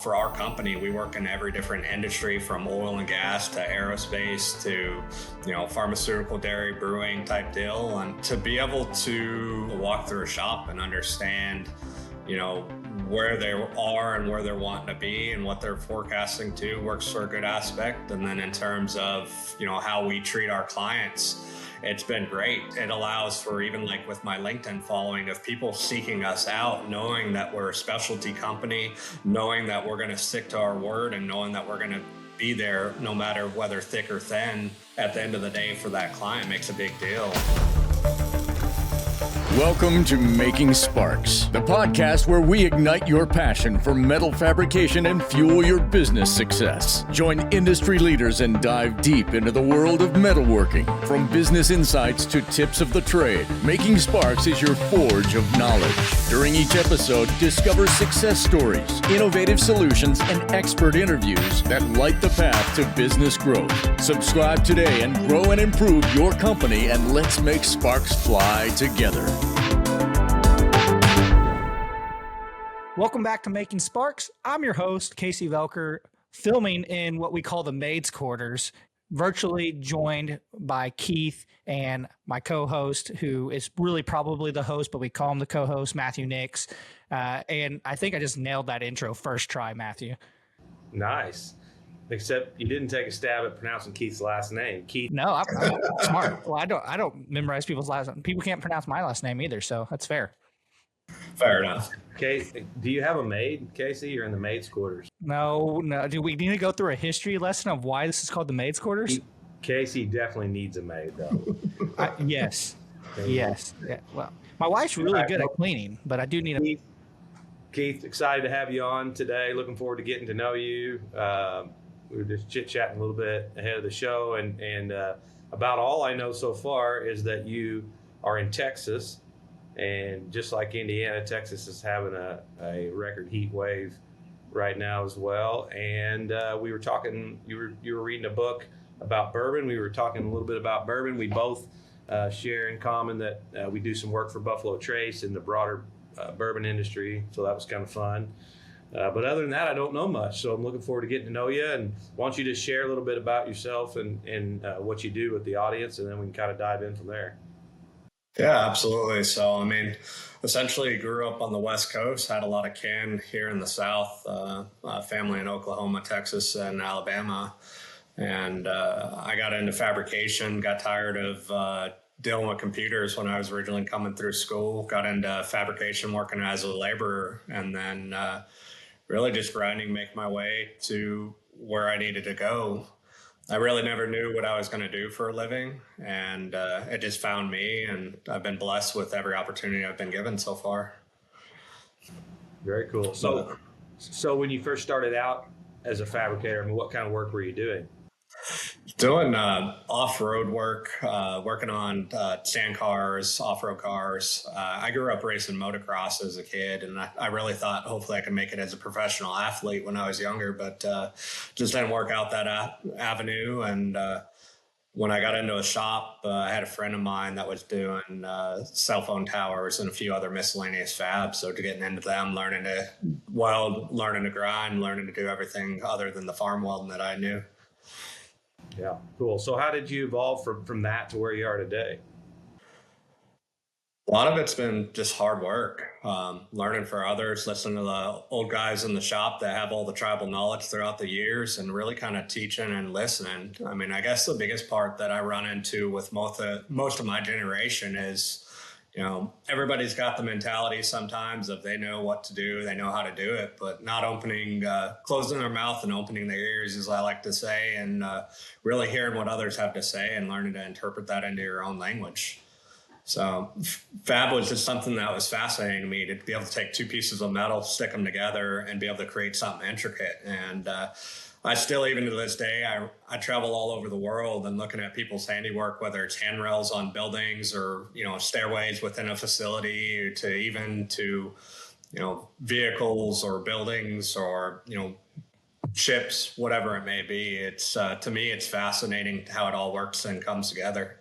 For our company, we work in every different industry, from oil and gas to aerospace to, pharmaceutical, dairy, brewing type deal. And to be able to walk through a shop and understand, where they are and where they're wanting to be and what they're forecasting to works for a good aspect. And then in terms of, how we treat our clients, it's been great. It allows for, even like with my LinkedIn following, of people seeking us out, knowing that we're a specialty company, knowing that we're going to stick to our word, and knowing that we're going to be there no matter whether thick or thin at the end of the day for that client makes a big deal. Welcome to Making Sparks, the podcast where we ignite your passion for metal fabrication and fuel your business success. Join industry leaders and dive deep into the world of metalworking. From business insights to tips of the trade, Making Sparks is your forge of knowledge. During each episode, discover success stories, innovative solutions, and expert interviews that light the path to business growth. Subscribe today and grow and improve your company, and let's make sparks fly together. Welcome back to Making Sparks. I'm your host, Casey Velker, filming in what we call the maid's quarters, virtually joined by Keith and my co-host, who is really probably the host, but we call him the co-host, Matthew Nix. And I think I just nailed that intro first try, Matthew. Nice. Except you didn't take a stab at pronouncing Keith's last name. Keith. No, I'm smart. Well, I don't memorize people's last name. People can't pronounce my last name either, so that's fair. Fair enough. Okay, do you have a maid, Casey? You're in the maid's quarters. No. Do we need to go through a history lesson of why this is called the maid's quarters? Casey definitely needs a maid, though. Yes. Yes. Yeah. Well, my wife's really good at cleaning, but I do need a... Keith, excited to have you on today. Looking forward to getting to know you. We were just chit-chatting a little bit ahead of the show, and about all I know so far is that you are in Texas. And just like Indiana, Texas is having a record heat wave right now as well. And we were talking, you were reading a book about bourbon. We were talking a little bit about bourbon. We both share in common that we do some work for Buffalo Trace in the broader bourbon industry. So that was kind of fun. But other than that, I don't know much. So I'm looking forward to getting to know you. And why don't you just share a little bit about yourself and what you do with the audience, and then we can kind of dive in from there. Yeah, absolutely. So, essentially grew up on the West Coast, had a lot of kin here in the South, family in Oklahoma, Texas, and Alabama. And I got into fabrication, got tired of dealing with computers when I was originally coming through school, got into fabrication working as a laborer, and then really just grinding, make my way to where I needed to go. I really never knew what I was going to do for a living, and it just found me, and I've been blessed with every opportunity I've been given so far. Very cool. So when you first started out as a fabricator, what kind of work were you doing? Doing off-road work, working on sand cars, off-road cars. I grew up racing motocross as a kid, and I really thought hopefully I could make it as a professional athlete when I was younger, but just didn't work out that avenue. And when I got into a shop, I had a friend of mine that was doing cell phone towers and a few other miscellaneous fabs. So to getting into them, learning to weld, learning to grind, learning to do everything other than the farm welding that I knew. Yeah, cool. So how did you evolve from that to where you are today? A lot of it's been just hard work, learning for others, listening to the old guys in the shop that have all the tribal knowledge throughout the years, and really kind of teaching and listening. I guess the biggest part that I run into with most of my generation is, everybody's got the mentality sometimes of they know what to do, they know how to do it, but not closing their mouth and opening their ears, as I like to say, and really hearing what others have to say and learning to interpret that into your own language. So fab was just something that was fascinating to me, to be able to take two pieces of metal, stick them together, and be able to create something intricate. And I still, even to this day, I travel all over the world and looking at people's handiwork, whether it's handrails on buildings or, stairways within a facility, to vehicles or buildings or, ships, whatever it may be. It's, to me, it's fascinating how it all works and comes together.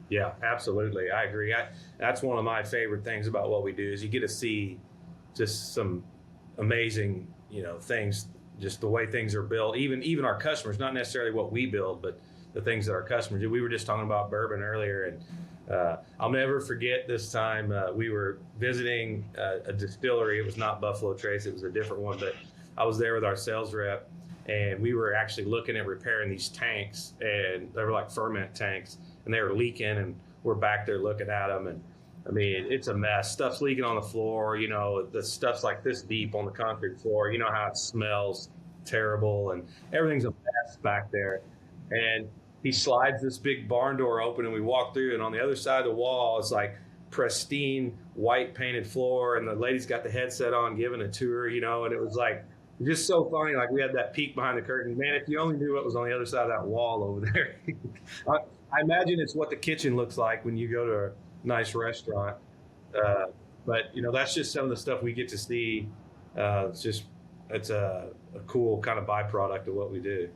Yeah, absolutely. I agree. That's one of my favorite things about what we do is you get to see just some amazing things, just the way things are built, even our customers, not necessarily what we build, but the things that our customers do. We were just talking about bourbon earlier, and I'll never forget this time we were visiting a distillery. It was not Buffalo Trace, it was a different one, but I was there with our sales rep, and we were actually looking at repairing these tanks, and they were like ferment tanks, and they were leaking, and we're back there looking at them, and I mean, it's a mess. Stuff's leaking on the floor. The stuff's like this deep on the concrete floor. You know how it smells terrible, and everything's a mess back there. And he slides this big barn door open, and we walk through, and on the other side of the wall is like pristine white painted floor, and the lady's got the headset on giving a tour, and it was like just so funny. Like, we had that peek behind the curtain. Man, if you only knew what was on the other side of that wall over there. I imagine it's what the kitchen looks like when you go to a nice restaurant, but that's just some of the stuff we get to see. It's a cool kind of byproduct of what we do.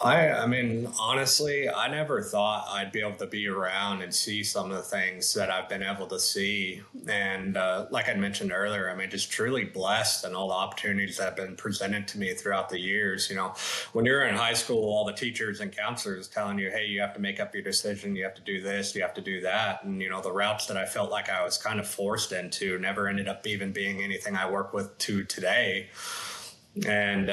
I mean, honestly, I never thought I'd be able to be around and see some of the things that I've been able to see. And like I mentioned earlier, I mean, just truly blessed and all the opportunities that have been presented to me throughout the years. When you're in high school, all the teachers and counselors telling you, hey, you have to make up your decision. You have to do this, you have to do that. And, the routes that I felt like I was kind of forced into never ended up even being anything I work with to today. And,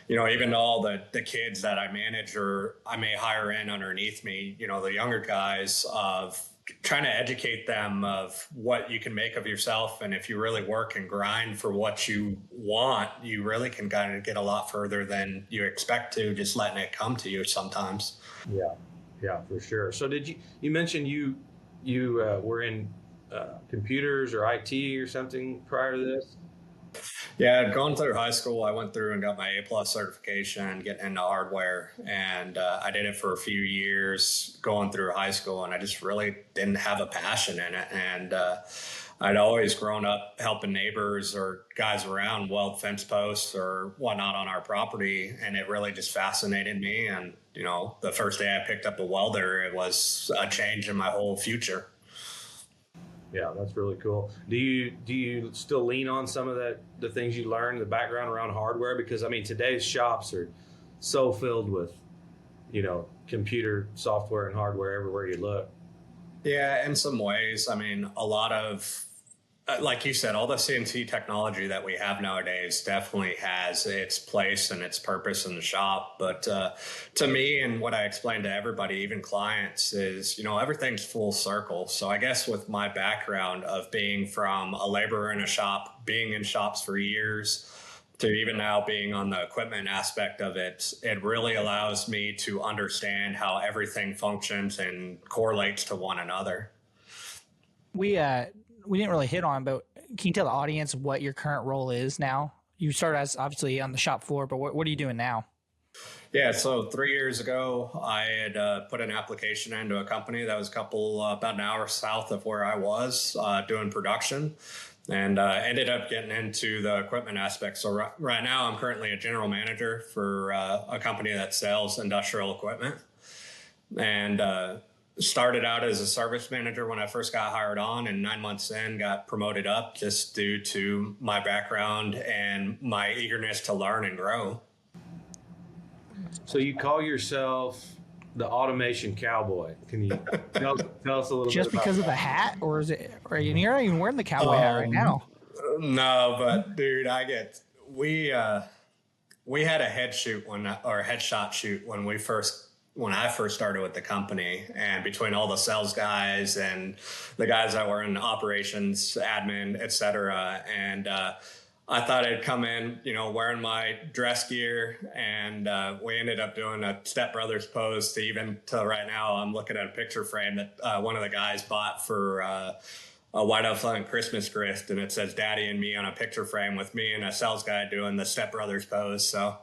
even all the kids that I manage or I may hire in underneath me, the younger guys, of trying to educate them of what you can make of yourself. And if you really work and grind for what you want, you really can kind of get a lot further than you expect to, just letting it come to you sometimes. Yeah, for sure. So you mentioned you were in computers or IT or something prior to this? Yeah, going through high school, I went through and got my A+ certification, getting into hardware, and I did it for a few years going through high school, and I just really didn't have a passion in it. And I'd always grown up helping neighbors or guys around weld fence posts or whatnot on our property, and it really just fascinated me. And, the first day I picked up a welder, it was a change in my whole future. Yeah, that's really cool. Do you still lean on some of the things you learned, the background around hardware? Because I mean, today's shops are so filled with, computer software and hardware everywhere you look. Yeah, in some ways. I mean, a lot of, like you said, all the CNC technology that we have nowadays definitely has its place and its purpose in the shop. But to me, and what I explain to everybody, even clients, is, everything's full circle. So I guess with my background of being from a laborer in a shop, being in shops for years, to even now being on the equipment aspect of it, it really allows me to understand how everything functions and correlates to one another. We didn't really hit on, but can you tell the audience what your current role is now? You started as obviously on the shop floor, but what are you doing now? Yeah, so 3 years ago, I had put an application into a company that was about an hour south of where I was doing production, and ended up getting into the equipment aspect. So right now, I'm currently a general manager for a company that sells industrial equipment, and started out as a service manager when I first got hired on, and 9 months in got promoted up just due to my background and my eagerness to learn and grow. So you call yourself the automation cowboy. Can you tell us a little just bit because of the hat, or is it, or you're not even wearing the cowboy hat right now? No, but dude, we had a headshot shoot when I first started with the company, and between all the sales guys and the guys that were in operations, admin, et cetera. And I thought I'd come in, wearing my dress gear, and we ended up doing a Step Brothers pose to right now. I'm looking at a picture frame that one of the guys bought for a White House Fun Christmas gift, and it says Daddy and me on a picture frame with me and a sales guy doing the Step Brothers pose. So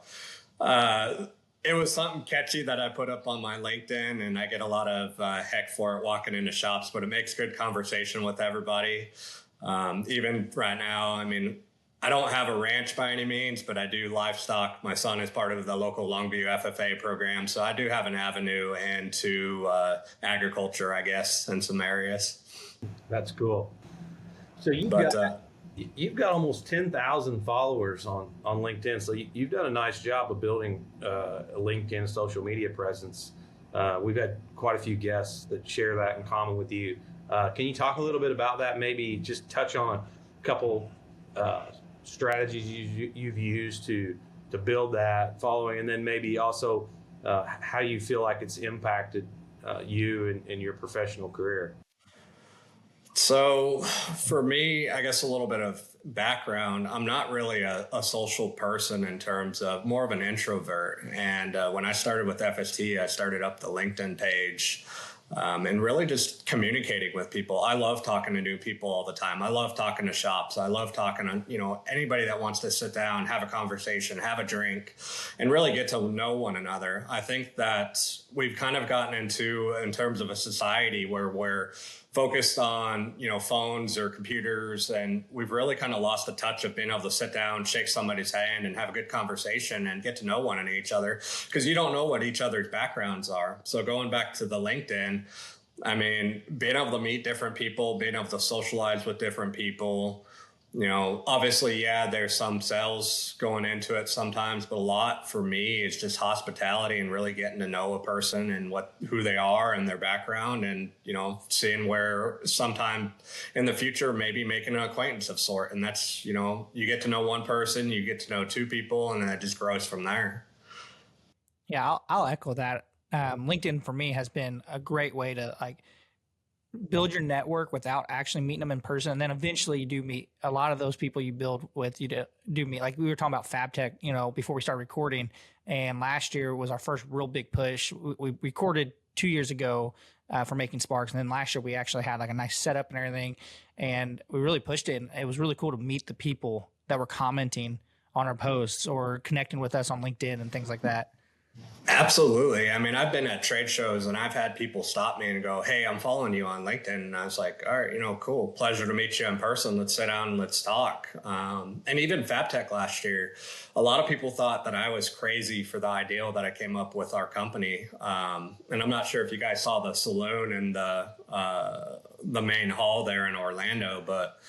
it was something catchy that I put up on my LinkedIn, and I get a lot of heck for it walking into shops, but it makes good conversation with everybody. Even right now, I mean, I don't have a ranch by any means, but I do livestock. My son is part of the local Longview FFA program, so I do have an avenue into agriculture, I guess, in some areas. That's cool. So you've got almost 10,000 followers on LinkedIn. So you've done a nice job of building a LinkedIn social media presence. We've had quite a few guests that share that in common with you. Can you talk a little bit about that? Maybe just touch on a couple strategies you've used to build that following, and then maybe also how you feel like it's impacted you in your professional career. So for me, I guess a little bit of background. I'm not really a social person in terms of more of an introvert. And when I started with FST, I started up the LinkedIn page and really just communicating with people. I love talking to new people all the time. I love talking to shops. I love talking to, anybody that wants to sit down, have a conversation, have a drink, and really get to know one another. I think that we've kind of gotten into, in terms of a society where we're focused on, phones or computers, and we've really kind of lost the touch of being able to sit down, shake somebody's hand, and have a good conversation and get to know one and each other, because you don't know what each other's backgrounds are. So going back to the LinkedIn, I mean, being able to meet different people, being able to socialize with different people, obviously, yeah, there's some sales going into it sometimes, but a lot for me is just hospitality and really getting to know a person and who they are and their background, and, seeing where sometime in the future, maybe making an acquaintance of sort. And that's, you get to know one person, you get to know two people, and then it just grows from there. Yeah, I'll echo that. LinkedIn for me has been a great way to build your network without actually meeting them in person. And then eventually you do meet a lot of those people you build with. You do meet, like we were talking about FabTech, before we started recording. And last year was our first real big push. We recorded 2 years ago for MakingSparks. And then last year we actually had a nice setup and everything. And we really pushed it. And it was really cool to meet the people that were commenting on our posts or connecting with us on LinkedIn and things like that. Absolutely. I mean, I've been at trade shows and I've had people stop me and go, "Hey, I'm following you on LinkedIn." And I was like, "All right, cool. Pleasure to meet you in person. Let's sit down and let's talk." And even FabTech last year, a lot of people thought that I was crazy for the idea that I came up with our company. And I'm not sure if you guys saw the saloon in the main hall there in Orlando, but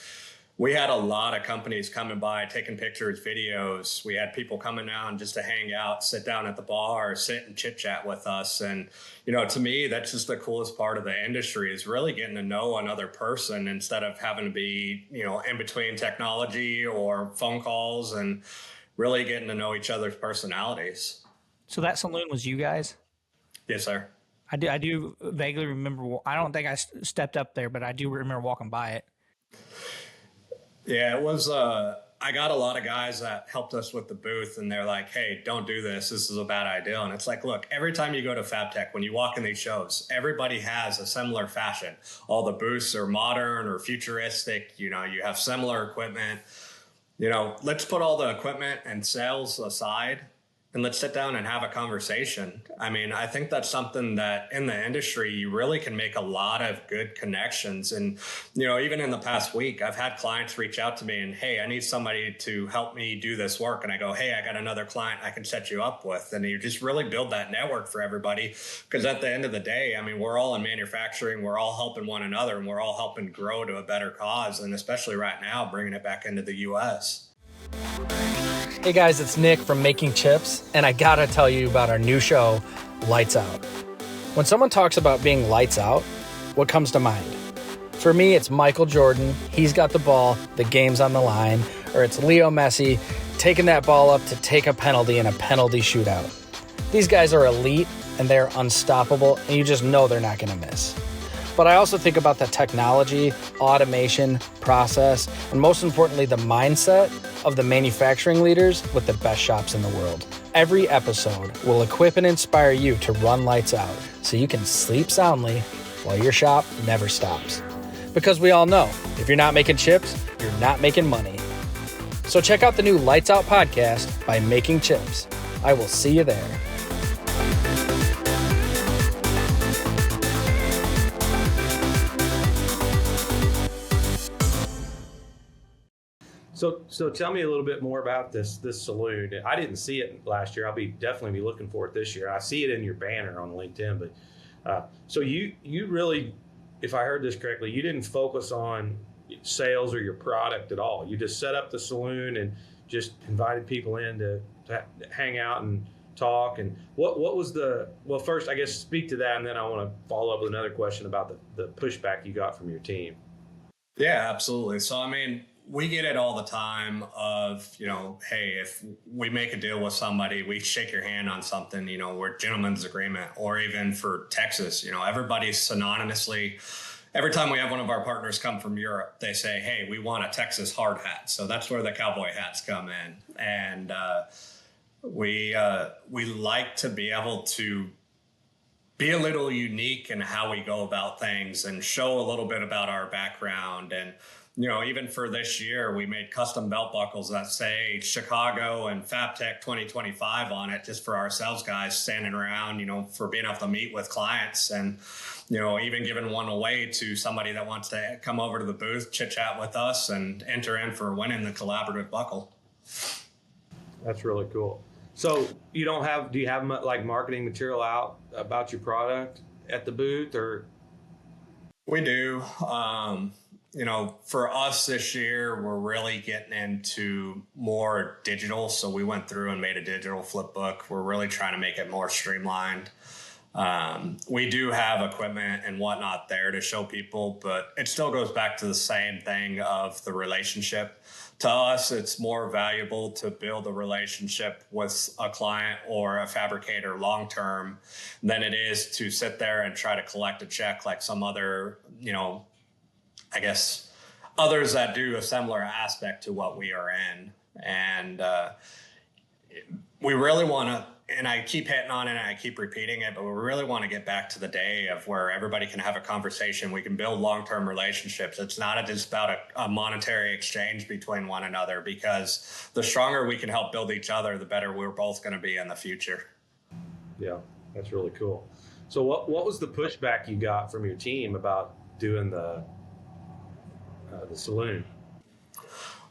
we had a lot of companies coming by, taking pictures, videos. We had people coming down just to hang out, sit down at the bar, sit and chit chat with us. And, to me, that's just the coolest part of the industry, is really getting to know another person instead of having to be, in between technology or phone calls, and really getting to know each other's personalities. So that saloon was you guys? Yes, sir. I do vaguely remember. I don't think I stepped up there, but I do remember walking by it. Yeah, it was, I got a lot of guys that helped us with the booth, and they're like, "Hey, don't do this. This is a bad idea." And it's like, look, every time you go to FabTech, when you walk in these shows, everybody has a similar fashion. All the booths are modern or futuristic. You have similar equipment. Let's put all the equipment and sales aside, and let's sit down and have a conversation. I mean, I think that's something that in the industry, you really can make a lot of good connections. And, even in the past week, I've had clients reach out to me and, "Hey, I need somebody to help me do this work." And I go, "Hey, I got another client I can set you up with." And you just really build that network for everybody. Because at the end of the day, I mean, we're all in manufacturing, we're all helping one another, and we're all helping grow to a better cause. And especially right now, bringing it back into the US. Hey guys, it's Nick from Making Chips, and I gotta tell you about our new show, Lights Out. When someone talks about being lights out, what comes to mind? For me, it's Michael Jordan, he's got the ball, the game's on the line, or it's Leo Messi taking that ball up to take a penalty in a penalty shootout. These guys are elite, and they're unstoppable, and you just know they're not gonna miss. But I also think about the technology, automation, process, and most importantly, the mindset of the manufacturing leaders with the best shops in the world. Every episode will equip and inspire you to run lights out so you can sleep soundly while your shop never stops. Because we all know, if you're not making chips, you're not making money. So check out the new Lights Out podcast by Making Chips. I will see you there. So tell me a little bit more about this saloon. I didn't see it last year. I'll definitely be looking for it this year. I see it in your banner on LinkedIn, but so you really, if I heard this correctly, you didn't focus on sales or your product at all. You just set up the saloon and just invited people in to hang out and talk. And what was well, first, I guess, speak to that, and then I want to follow up with another question about the pushback you got from your team. Yeah, absolutely. So, I mean, we get it all the time of, hey, if we make a deal with somebody, we shake your hand on something, we're gentleman's agreement. Or even for Texas, everybody's synonymously, every time we have one of our partners come from Europe, they say, hey, we want a Texas hard hat. So that's where the cowboy hats come in. And we like to be able to be a little unique in how we go about things and show a little bit about our background. And, even for this year, we made custom belt buckles that say Chicago and FabTech 2025 on it, just for our sales guys standing around, for being able to meet with clients, and, even giving one away to somebody that wants to come over to the booth, chit chat with us, and enter in for winning the collaborative buckle. That's really cool. So do you have like marketing material out about your product at the booth, or? We do. For us this year, we're really getting into more digital. So we went through and made a digital flip book. We're really trying to make it more streamlined. We do have equipment and whatnot there to show people, but it still goes back to the same thing of the relationship. To us, it's more valuable to build a relationship with a client or a fabricator long-term than it is to sit there and try to collect a check like some other, I guess, others that do a similar aspect to what we are in. And we really want to, and I keep hitting on it and I keep repeating it, but we really want to get back to the day of where everybody can have a conversation. We can build long-term relationships. It's not just about a monetary exchange between one another, because the stronger we can help build each other, the better we're both going to be in the future. Yeah, that's really cool. So what was the pushback you got from your team about doing the saloon?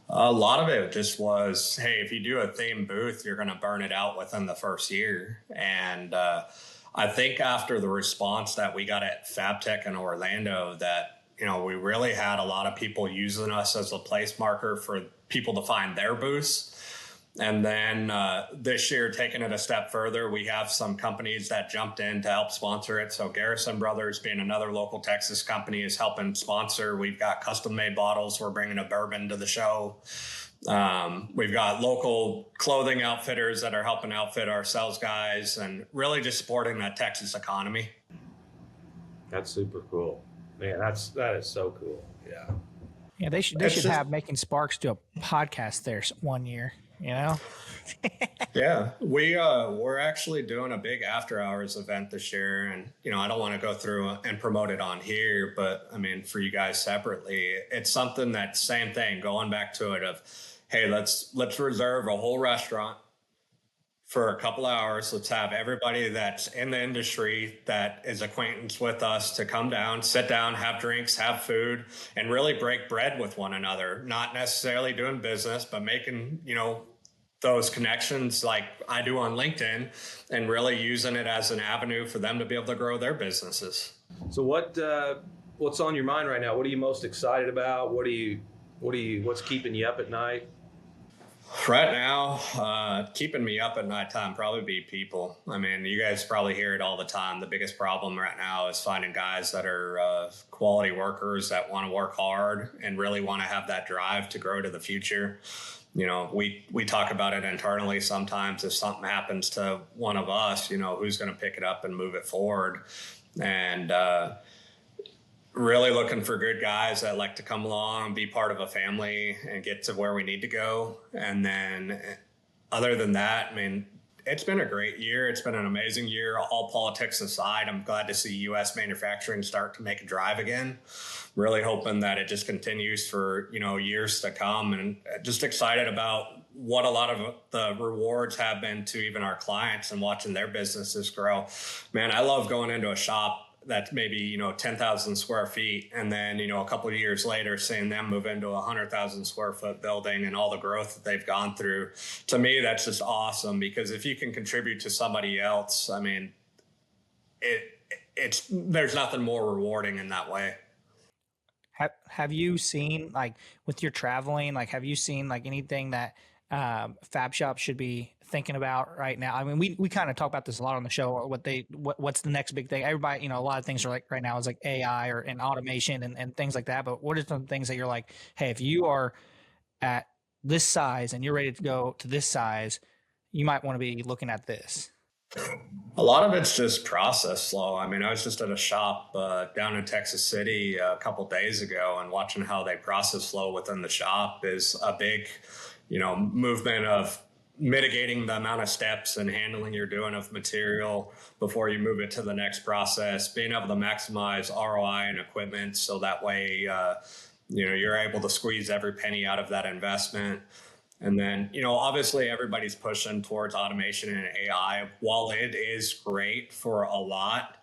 A lot of it just was, hey, if you do a theme booth, you're going to burn it out within the first year. And I think after the response that we got at FabTech in Orlando, that, we really had a lot of people using us as a place marker for people to find their booths. And then this year, taking it a step further, we have some companies that jumped in to help sponsor it. So Garrison Brothers, being another local Texas company, is helping sponsor. We've got custom made bottles. We're bringing a bourbon to the show. We've got local clothing outfitters that are helping outfit our sales guys, and really just supporting that Texas economy. That's super cool. Man, that is so cool. Yeah. Yeah, they should have MakingSparks do a podcast there one year. Yeah, we're actually doing a big after hours event this year, and I don't want to go through and promote it on here, but I mean, for you guys separately, it's something that same thing, going back to it of, hey, let's reserve a whole restaurant for a couple hours. Let's have everybody that's in the industry that is acquaintance with us to come down, sit down, have drinks, have food, and really break bread with one another. Not necessarily doing business, but making, those connections like I do on LinkedIn, and really using it as an avenue for them to be able to grow their businesses. So what's on your mind right now? What are you most excited about? What's keeping you up at night? Right now, keeping me up at nighttime probably be people. I mean, you guys probably hear it all the time. The biggest problem right now is finding guys that are quality workers that want to work hard and really want to have that drive to grow to the future. We talk about it internally sometimes. If something happens to one of us, who's going to pick it up and move it forward. And really looking for good guys that like to come along, be part of a family, and get to where we need to go. And then other than that, I mean, it's been a great year. It's been an amazing year. All politics aside, I'm glad to see U.S. manufacturing start to make a drive again. Really hoping that it just continues for, years to come, and just excited about what a lot of the rewards have been to even our clients and watching their businesses grow. Man, I love going into a shop that's maybe, 10,000 square feet. And then, a couple of years later, seeing them move into a 100,000 square foot building and all the growth that they've gone through. To me, that's just awesome, because if you can contribute to somebody else, I mean, there's nothing more rewarding in that way. have you seen, like, with your traveling, like, have you seen like anything that fab shops should be thinking about right now? I mean, we kind of talk about this a lot on the show, or what's the next big thing. Everybody, a lot of things are like right now is like AI and automation and things like that. But what are some things that you're like, hey, if you are at this size and you're ready to go to this size, you might want to be looking at this? A lot of it's just process flow. I mean, I was just at a shop down in Texas City a couple days ago, and watching how they process flow within the shop is a big, movement of mitigating the amount of steps and handling you're doing of material before you move it to the next process, being able to maximize ROI and equipment. So that way, you're able to squeeze every penny out of that investment. And then, obviously everybody's pushing towards automation and AI. While it is great for a lot,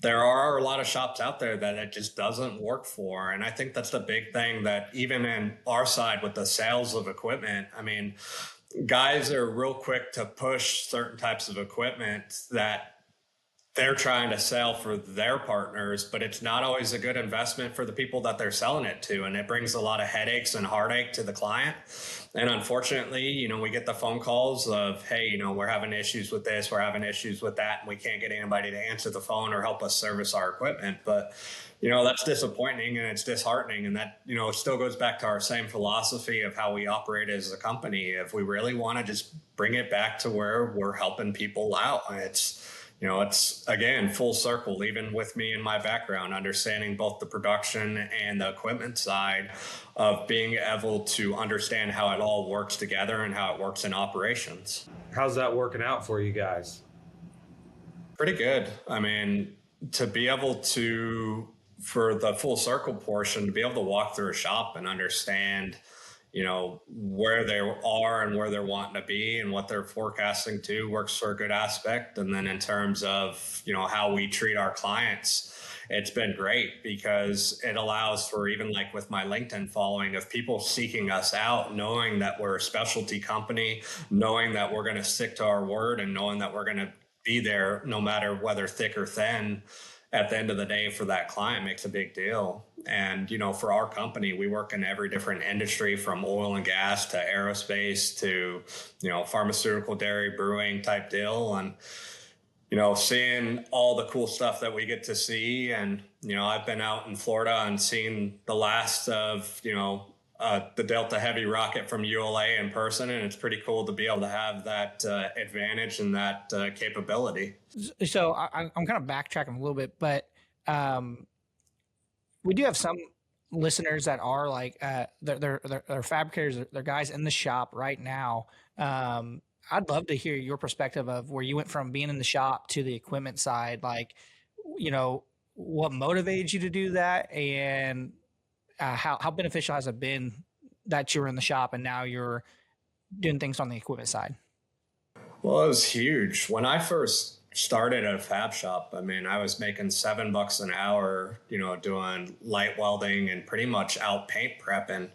there are a lot of shops out there that it just doesn't work for. And I think that's the big thing, that even in our side with the sales of equipment, I mean, guys are real quick to push certain types of equipment that they're trying to sell for their partners, but it's not always a good investment for the people that they're selling it to. And it brings a lot of headaches and heartache to the client. And unfortunately, we get the phone calls of, hey, we're having issues with this, we're having issues with that, and we can't get anybody to answer the phone or help us service our equipment. But, that's disappointing and it's disheartening. And that, it still goes back to our same philosophy of how we operate as a company. If we really want to just bring it back to where we're helping people out, it's again, full circle, even with me and my background, understanding both the production and the equipment side of being able to understand how it all works together and how it works in operations. How's that working out for you guys? Pretty good. I mean, to be able to, for the full circle portion, to be able to walk through a shop and understand where they are and where they're wanting to be and what they're forecasting to works for a good aspect. And then in terms of, how we treat our clients, it's been great because it allows for, even like with my LinkedIn following, of people seeking us out, knowing that we're a specialty company, knowing that we're going to stick to our word, and knowing that we're going to be there no matter whether thick or thin. At the end of the day, for that client, makes a big deal. And, for our company, we work in every different industry, from oil and gas to aerospace to, pharmaceutical, dairy, brewing type deal. And, seeing all the cool stuff that we get to see. And, I've been out in Florida and seen the last of, the Delta Heavy rocket from ULA in person. And it's pretty cool to be able to have that advantage and that capability. So I'm kind of backtracking a little bit, but we do have some listeners that are like they're fabricators, they're guys in the shop right now. I'd love to hear your perspective of where you went from being in the shop to the equipment side. Like, what motivated you to do that, and how beneficial has it been that you were in the shop and now you're doing things on the equipment side? Well, it was huge. When I first started at a fab shop, I mean, I was making $7 an hour, doing light welding and pretty much out paint prepping.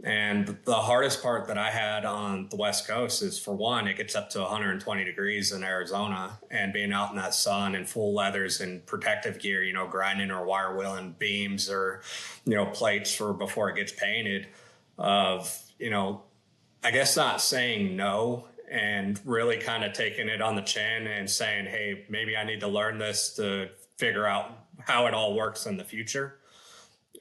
And the hardest part that I had on the West Coast is, for one, it gets up to 120 degrees in Arizona, and being out in that sun in full leathers and protective gear, grinding or wire wheeling beams or, plates for before it gets painted, of, I guess not saying no, and really kind of taking it on the chin and saying, hey, maybe I need to learn this to figure out how it all works in the future.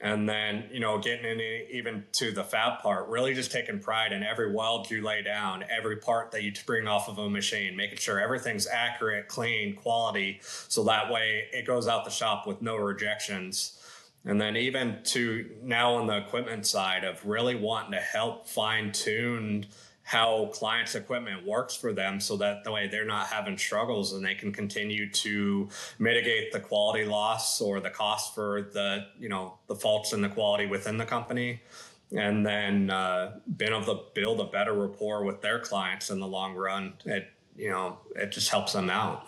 And then, getting in even to the fab part, really just taking pride in every weld you lay down, every part that you bring off of a machine, making sure everything's accurate, clean, quality. So that way it goes out the shop with no rejections. And then even to now on the equipment side, of really wanting to help fine tune how clients' equipment works for them, so that the way they're not having struggles and they can continue to mitigate the quality loss or the cost for the faults in the quality within the company. And then being able to build a better rapport with their clients in the long run, it just helps them out.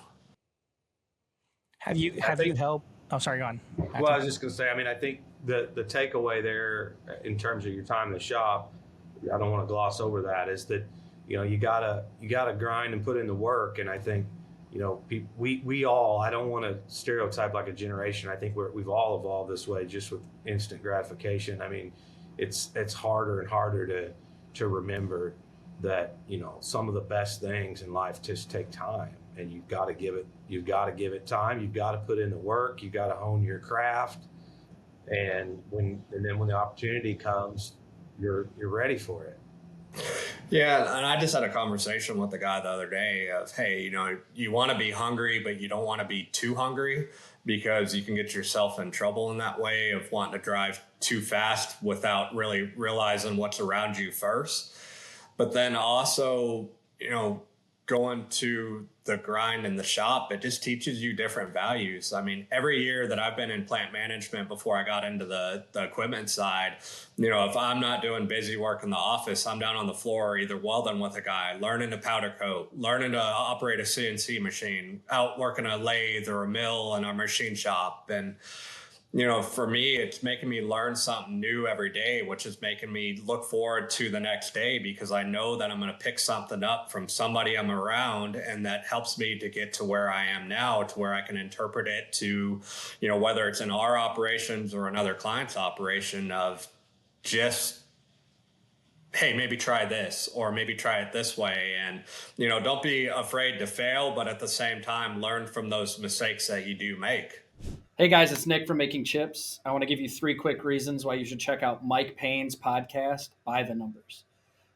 Have you helped? Oh, sorry, go on. Well, I was just going to say, I think the takeaway there in terms of your time in the shop, I don't want to gloss over that, is that, you gotta grind and put in the work. And I think, we all, I don't want to stereotype like a generation. I think we've all evolved this way, just with instant gratification. I mean, it's harder and harder to remember that, some of the best things in life just take time, and you've got to give it time. You've got to put in the work. You've got to hone your craft. And then when the opportunity comes, you're ready for it. Yeah, and I just had a conversation with the guy the other day of, hey, you want to be hungry, but you don't want to be too hungry, because you can get yourself in trouble in that way of wanting to drive too fast without really realizing what's around you first. But then also, going to the grind in the shop, it just teaches you different values. I mean, every year that I've been in plant management before I got into the equipment side, if I'm not doing busy work in the office, I'm down on the floor either welding with a guy, learning to powder coat, learning to operate a CNC machine, out working a lathe or a mill in our machine shop. And for me, it's making me learn something new every day, which is making me look forward to the next day, because I know that I'm going to pick something up from somebody I'm around, and that helps me to get to where I am now, to where I can interpret it to, whether it's in our operations or another client's operation, of just, hey, maybe try this, or maybe try it this way. And, don't be afraid to fail, but at the same time, learn from those mistakes that you do make. Hey guys, it's Nick from Making Chips. I want to give you 3 quick reasons why you should check out Mike Payne's podcast, By the Numbers.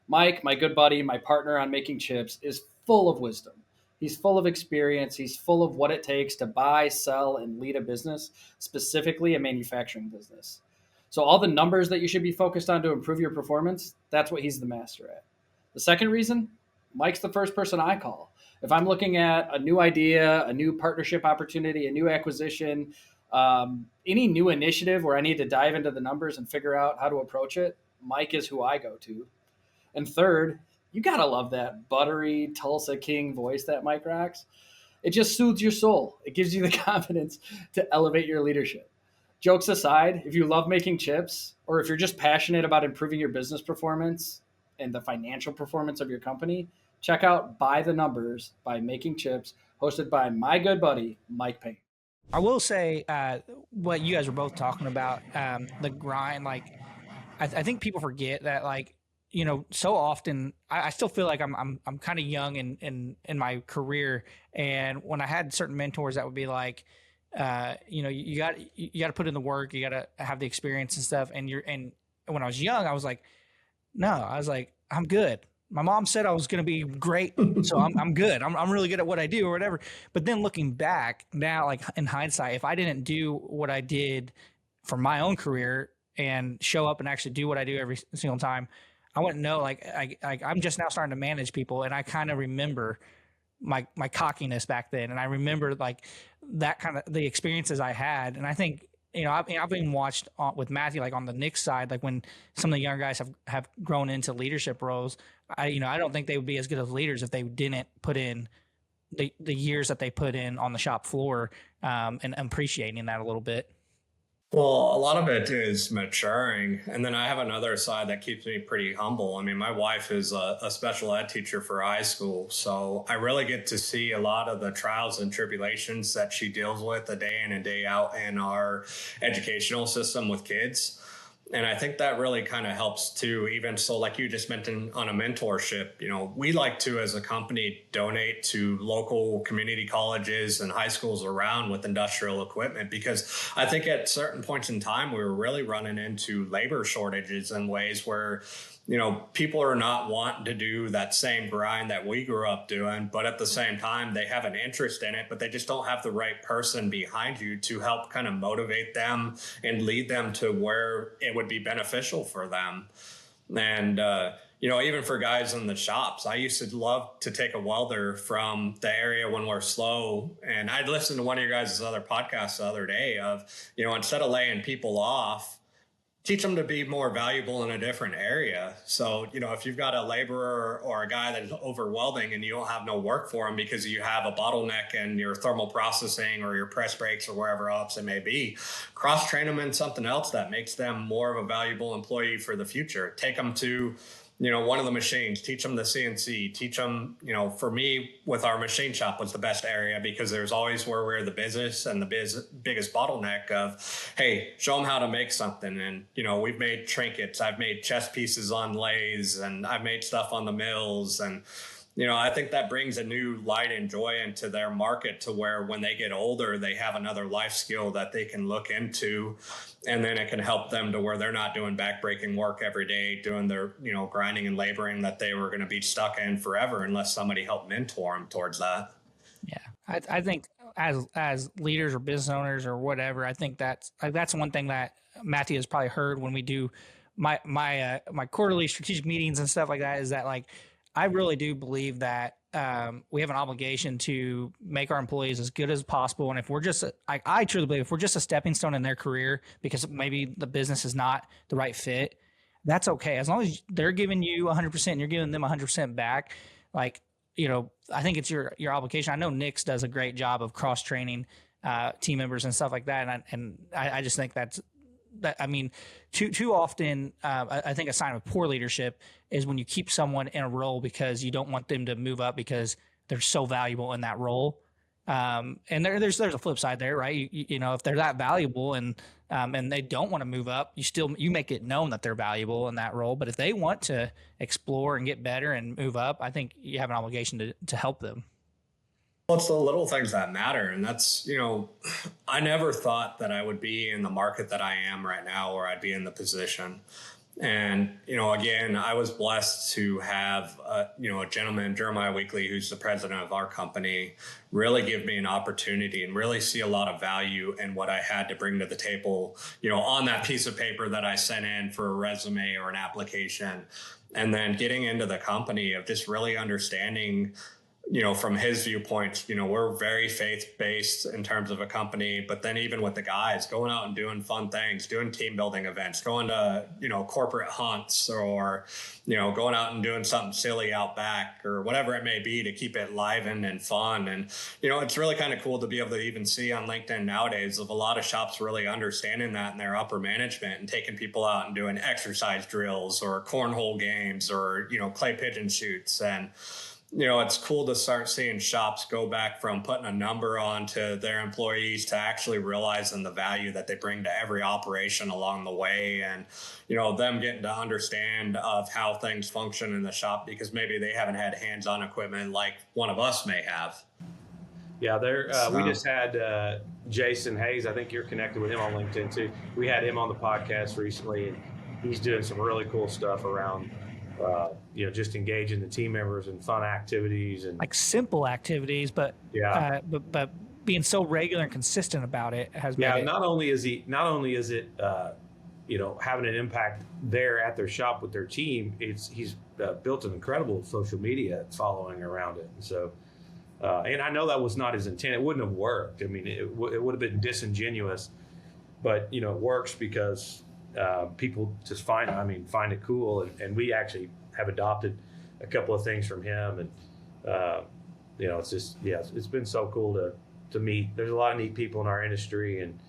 Mike, my good buddy, my partner on Making Chips, is full of wisdom. He's full of experience. He's full of what it takes to buy, sell, and lead a business, specifically a manufacturing business. So all the numbers that you should be focused on to improve your performance, that's what he's the master at. The second reason, Mike's the first person I call. If I'm looking at a new idea, a new partnership opportunity, a new acquisition, any new initiative where I need to dive into the numbers and figure out how to approach it, Mike is who I go to. And third, you got to love that buttery Tulsa King voice that Mike rocks. It just soothes your soul. It gives you the confidence to elevate your leadership. Jokes aside, if you love making chips, or if you're just passionate about improving your business performance and the financial performance of your company, check out By the Numbers by Making Chips, hosted by my good buddy, Mike Payne. I will say what you guys were both talking about, the grind. Like, I think people forget that, like, so often I still feel like I'm kind of young in my career, and when I had certain mentors that would be like, you got to put in the work, you got to have the experience and stuff. And when I was young, I was like, I'm good. My mom said I was going to be great, so I'm good. I'm really good at what I do or whatever. But then looking back now, like in hindsight, if I didn't do what I did for my own career and show up and actually do what I do every single time, I wouldn't know. Like I'm just now starting to manage people, and I kind of remember my cockiness back then, and I remember like that kind of the experiences I had. And I think, I've been watched with Matthew, like on the Knicks side, like when some of the younger guys have grown into leadership roles. I don't think they would be as good as leaders if they didn't put in the years that they put in on the shop floor, and appreciating that a little bit. Well, a lot of it is maturing. And then I have another side that keeps me pretty humble. I mean, my wife is a special ed teacher for high school. So I really get to see a lot of the trials and tribulations that she deals with a day in and day out in our educational system with kids. And I think that really kind of helps too, even so, like you just mentioned on a mentorship, we like to, as a company, donate to local community colleges and high schools around with industrial equipment, because I think at certain points in time, we were really running into labor shortages in ways where, people are not wanting to do that same grind that we grew up doing, but at the same time, they have an interest in it, but they just don't have the right person behind you to help kind of motivate them and lead them to where it would be beneficial for them. And, even for guys in the shops, I used to love to take a welder from the area when we're slow. And I'd listen to one of your guys' other podcasts the other day of, instead of laying people off, teach them to be more valuable in a different area. So, if you've got a laborer or a guy that is over welding and you don't have no work for him because you have a bottleneck in your thermal processing or your press brakes or wherever else it may be, cross-train them in something else that makes them more of a valuable employee for the future. Take them to, one of the machines, teach them the CNC, teach them, for me with our machine shop was the best area because there's always where we're the business and the biggest bottleneck of, hey, show them how to make something. And, we've made trinkets. I've made chest pieces on lathes and I've made stuff on the mills. And, I think that brings a new light and joy into their market to where when they get older, they have another life skill that they can look into. And then it can help them to where they're not doing backbreaking work every day, doing their, grinding and laboring that they were going to be stuck in forever unless somebody helped mentor them towards that. Yeah. I think as leaders or business owners or whatever, I think that's one thing that Matthew has probably heard when we do my quarterly strategic meetings and stuff like that, is that I really do believe that we have an obligation to make our employees as good as possible. And if we're just, I truly believe if we're just a stepping stone in their career because maybe the business is not the right fit, that's okay. As long as they're giving you 100% and you're giving them 100% back, I think it's your obligation. I know Nick's does a great job of cross training team members and stuff like that. And I just think too often, I think a sign of poor leadership is when you keep someone in a role because you don't want them to move up because they're so valuable in that role. And there's a flip side there, right? If they're that valuable and they don't want to move up, you make it known that they're valuable in that role. But if they want to explore and get better and move up, I think you have an obligation to help them. Well, it's the little things that matter. And that's, I never thought that I would be in the market that I am right now, or I'd be in the position. And, again, I was blessed to have, a gentleman, Jeremiah Weekly, who's the president of our company, really give me an opportunity and really see a lot of value in what I had to bring to the table, on that piece of paper that I sent in for a resume or an application. And then getting into the company of just really understanding, from his viewpoint, we're very faith-based in terms of a company, but then even with the guys going out and doing fun things, doing team building events, going to, corporate hunts or, going out and doing something silly out back or whatever it may be to keep it liven and fun. And, it's really kind of cool to be able to even see on LinkedIn nowadays of a lot of shops really understanding that in their upper management and taking people out and doing exercise drills or cornhole games or, clay pigeon shoots. And, it's cool to start seeing shops go back from putting a number on to their employees to actually realizing the value that they bring to every operation along the way. And, them getting to understand of how things function in the shop because maybe they haven't had hands-on equipment like one of us may have. Yeah, we just had Jason Hayes. I think you're connected with him on LinkedIn too. We had him on the podcast recently, and he's doing some really cool stuff around just engaging the team members in fun activities and simple activities, but but being so regular and consistent about it has made it. Not only is it having an impact there at their shop with their team, he's built an incredible social media following around it. And so, and I know that was not his intent. It wouldn't have worked. I mean, it would have been disingenuous, but it works because people just find it cool, and we actually have adopted a couple of things from him, and it's been so cool to meet. There's a lot of neat people in our industry, and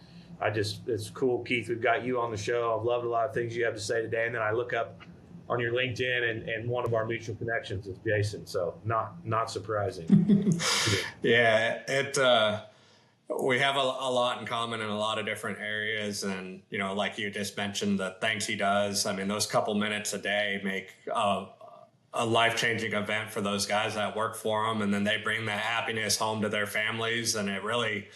it's cool, Keith. We've got you on the show. I've loved a lot of things you have to say today, and then I look up on your LinkedIn, and one of our mutual connections is Jason. So not surprising. Yeah, we have a lot in common in a lot of different areas. And, like you just mentioned, the things he does, those couple minutes a day make a life-changing event for those guys that work for them. And then they bring that happiness home to their families. And it really,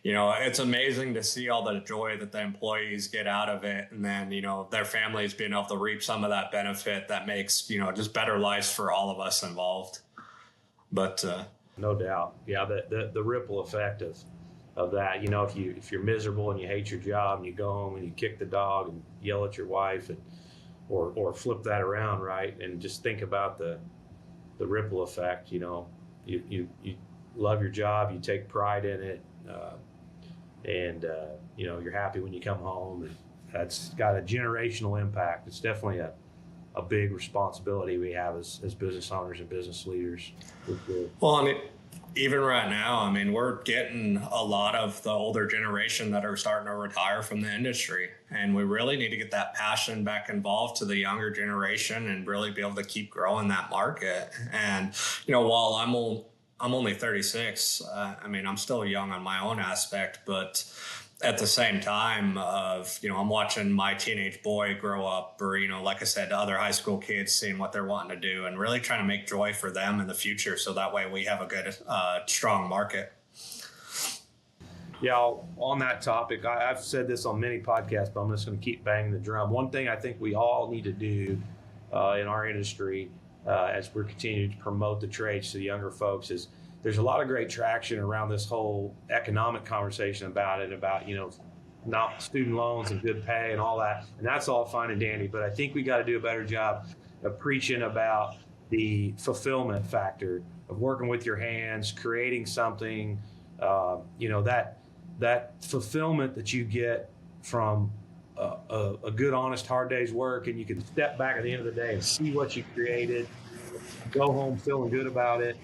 it's amazing to see all the joy that the employees get out of it. And then, their families being able to reap some of that benefit that makes, just better lives for all of us involved. But no doubt. Yeah. The ripple effect of that, if you're miserable and you hate your job and you go home and you kick the dog and yell at your wife or flip that around, right? And just think about the ripple effect. You love your job, you take pride in it, and you're happy when you come home, and that's got a generational impact. It's definitely a big responsibility we have as business owners and business leaders. Well, even right now, I mean, we're getting a lot of the older generation that are starting to retire from the industry. And we really need to get that passion back involved to the younger generation and really be able to keep growing that market. And, while I'm only 36, I mean, I'm still young on my own aspect, but at the same time I'm watching my teenage boy grow up, or, like I said, other high school kids, seeing what they're wanting to do and really trying to make joy for them in the future. So that way we have a good, strong market. Yeah, on that topic, I've said this on many podcasts, but I'm just going to keep banging the drum. One thing I think we all need to do in our industry as we're continuing to promote the trades to the younger folks is there's a lot of great traction around this whole economic conversation about not student loans and good pay and all that. And that's all fine and dandy. But I think we got to do a better job of preaching about the fulfillment factor of working with your hands, creating something, that fulfillment that you get from a good, honest, hard day's work. And you can step back at the end of the day and see what you created, go home feeling good about it.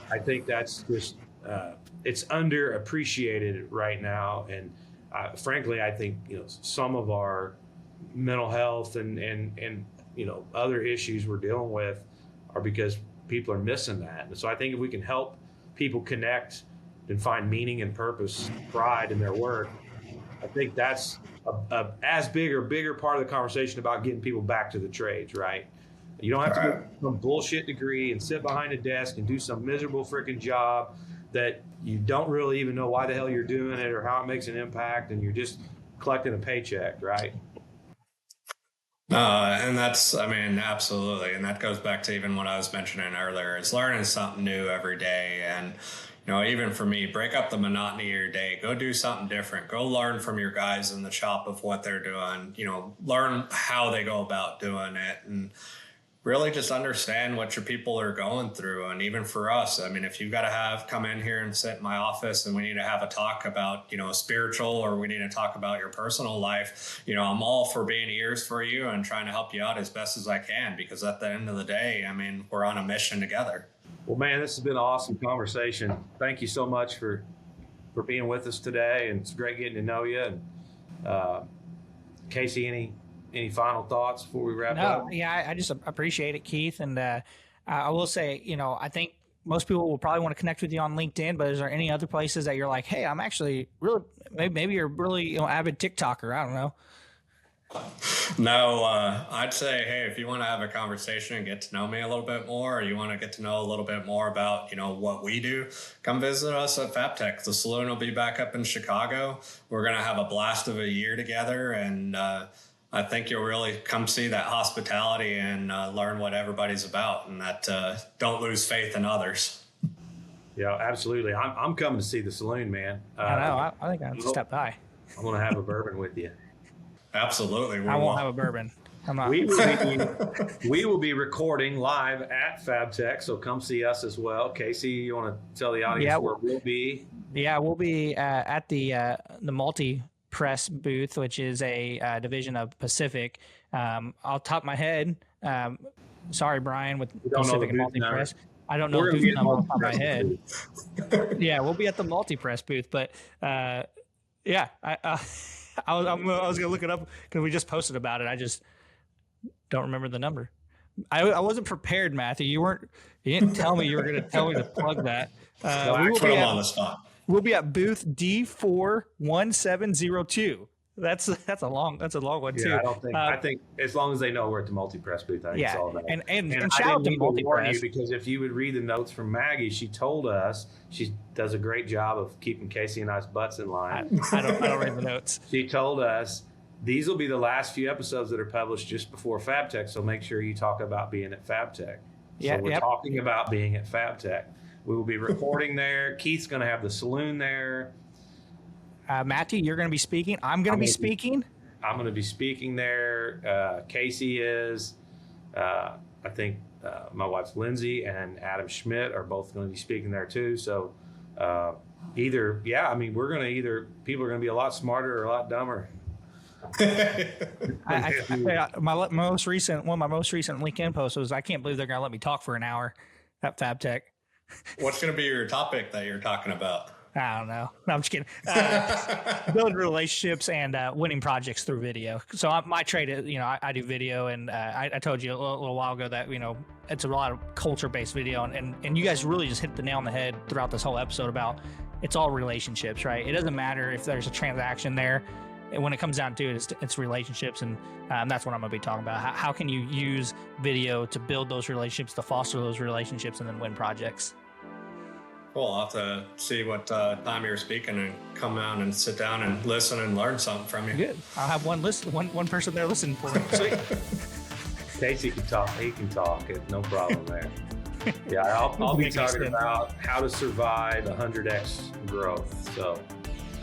I think that's just, it's underappreciated right now. And frankly, I think, some of our mental health and other issues we're dealing with are because people are missing that. And so I think if we can help people connect and find meaning and purpose, pride in their work, I think that's a as big or bigger part of the conversation about getting people back to the trades, right? You don't have to get some bullshit degree and sit behind a desk and do some miserable freaking job that you don't really even know why the hell you're doing it or how it makes an impact, and you're just collecting a paycheck, right? And that's, I mean, absolutely. And that goes back to even what I was mentioning earlier. It's learning something new every day. And, even for me, break up the monotony of your day. Go do something different. Go learn from your guys in the shop of what they're doing. Learn how they go about doing it. And really just understand what your people are going through. And even for us, I mean, if you've got to come in here and sit in my office and we need to have a talk about, spiritual, or we need to talk about your personal life, I'm all for being ears for you and trying to help you out as best as I can, because at the end of the day, I mean, we're on a mission together. Well, man, this has been an awesome conversation. Thank you so much for being with us today. And it's great getting to know you. And Casey, any final thoughts before we wrap up? Yeah, I just appreciate it, Keith. And I will say, I think most people will probably want to connect with you on LinkedIn, but is there any other places that you're like, hey, I'm actually really, maybe you're really, avid TikToker. I don't know. No, I'd say, hey, if you want to have a conversation and get to know me a little bit more, or you want to get to know a little bit more about, what we do, come visit us at FabTech. The saloon will be back up in Chicago. We're going to have a blast of a year together. And, I think you'll really come see that hospitality and learn what everybody's about, and that don't lose faith in others. Yeah, absolutely. I'm coming to see the saloon, man. I know. I think I'll step by. I'm going to have a bourbon with you. Absolutely. I won't have a bourbon. I'm not. We will be recording live at FabTech, so come see us as well. Casey, you want to tell the audience where we'll be? Yeah, we'll be at the multi-press booth, which is a division of Pacific. I'll top my head. Sorry, Brian, with Pacific and multi-press. I don't know the booth number off my head. Yeah, we'll be at the multi-press booth, but yeah, I was going to look it up because we just posted about it. I just don't remember the number. I wasn't prepared, Matthew. You didn't tell me you were going to tell me to plug that. I put them on the spot. We'll be at booth D41702. That's a long one too. Yeah, I think as long as they know we're at the multi-press booth, I think it's all that. And shout out to multi-press, because if you would read the notes from Maggie, she told us she does a great job of keeping Casey and I's butts in line. I don't read the notes. She told us these will be the last few episodes that are published just before FabTech, so make sure you talk about being at FabTech. So we're talking about being at FabTech. We will be recording there. Keith's going to have the saloon there. Matthew, you're going to be speaking. I'm going to be speaking. I'm going to be speaking there. Casey is. I think my wife Lindsay and Adam Schmidt are both going to be speaking there too. So we're going to people are going to be a lot smarter or a lot dumber. one of my most recent LinkedIn posts was, I can't believe they're going to let me talk for an hour at FabTech. What's going to be your topic that you're talking about? I don't know. No, I'm just kidding. Building relationships and winning projects through video. So my trade is, I do video, and I told you a little while ago that, it's a lot of culture-based video, and you guys really just hit the nail on the head throughout this whole episode about it's all relationships, right? It doesn't matter if there's a transaction there. And when it comes down to it, it's relationships, and that's what I'm going to be talking about. How can you use video to build those relationships, to foster those relationships, and then win projects? Cool. I'll have to see what time you're speaking and come out and sit down and listen and learn something from you. Good. I'll have one person there listening for me. Sweet. Casey can talk. He can talk. No problem there. Yeah, I'll be talking about how to survive 100x growth. So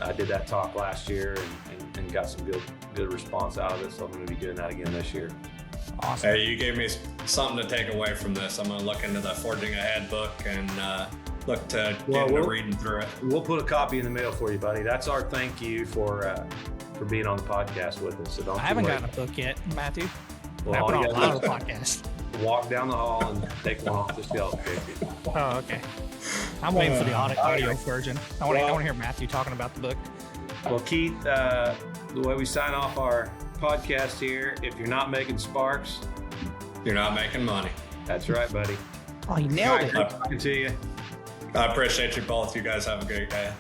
I did that talk last year and got some good response out of it. So I'm going to be doing that again this year. Awesome. Hey, you gave me something to take away from this. I'm going to look into the Forging Ahead book and look to get into reading through it. We'll put a copy in the mail for you, buddy. That's our thank you for being on the podcast with us. So I haven't gotten a book yet, Matthew. Well, I've been on a lot of the podcast. Walk down the hall and take one off the shelf, Casey. Oh, okay. I'm waiting for the audio version. I want to hear Matthew talking about the book. Well, Keith, the way we sign off our podcast here, if you're not making sparks, you're not making money. That's right, buddy. Oh, he nailed it. Good talking to you. I appreciate you both. You guys have a great day.